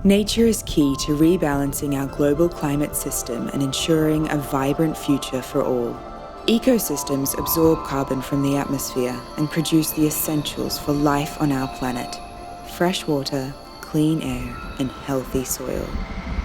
Nature is key to rebalancing our global climate system and ensuring a vibrant future for all. Ecosystems absorb carbon from the atmosphere and produce the essentials for life on our planet: fresh water, clean air, and healthy soil.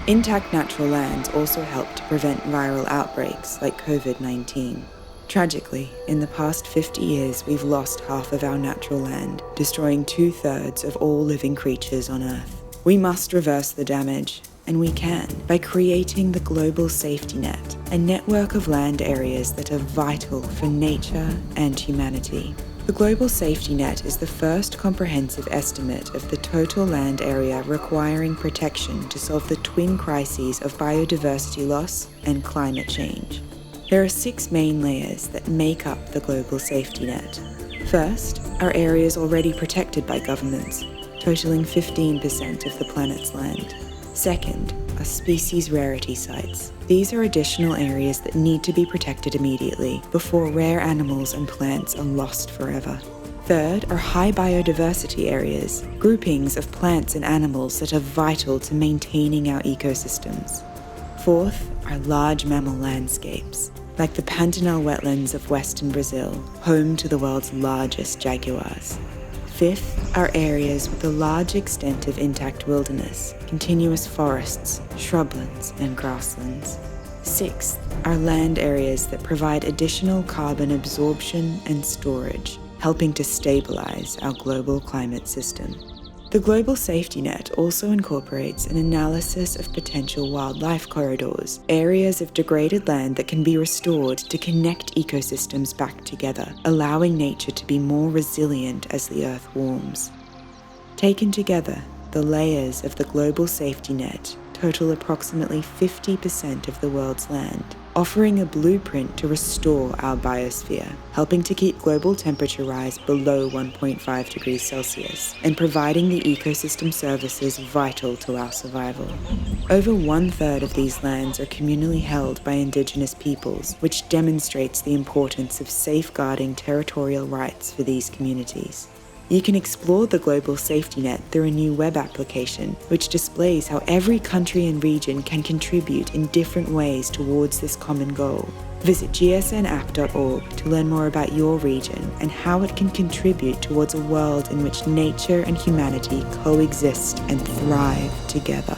Intact natural lands also help to prevent viral outbreaks like COVID-19. Tragically, in the past 50 years, we've lost half of our natural land, destroying 2/3 of all living creatures on Earth. We must reverse the damage, and we can, by creating the Global Safety Net, a network of land areas that are vital for nature and humanity. The Global Safety Net is the first comprehensive estimate of the total land area requiring protection to solve the twin crises of biodiversity loss and climate change. There are 6 main layers that make up the Global Safety Net. First are areas already protected by governments, totaling 15% of the planet's land. Second are species rarity sites. These are additional areas that need to be protected immediately before rare animals and plants are lost forever. Third are high biodiversity areas, groupings of plants and animals that are vital to maintaining our ecosystems. Fourth are large mammal landscapes, like the Pantanal wetlands of western Brazil, home to the world's largest jaguars. Fifth are areas with a large extent of intact wilderness, continuous forests, shrublands, and grasslands. Sixth are land areas that provide additional carbon absorption and storage, helping to stabilize our global climate system. The Global Safety Net also incorporates an analysis of potential wildlife corridors, areas of degraded land that can be restored to connect ecosystems back together, allowing nature to be more resilient as the Earth warms. Taken together, the layers of the Global Safety Net total approximately 50% of the world's land, offering a blueprint to restore our biosphere, helping to keep global temperature rise below 1.5 degrees Celsius, and providing the ecosystem services vital to our survival. Over 1/3 of these lands are communally held by Indigenous peoples, which demonstrates the importance of safeguarding territorial rights for these communities. You can explore the Global Safety Net through a new web application, which displays how every country and region can contribute in different ways towards this common goal. Visit gsnapp.org to learn more about your region and how it can contribute towards a world in which nature and humanity coexist and thrive together.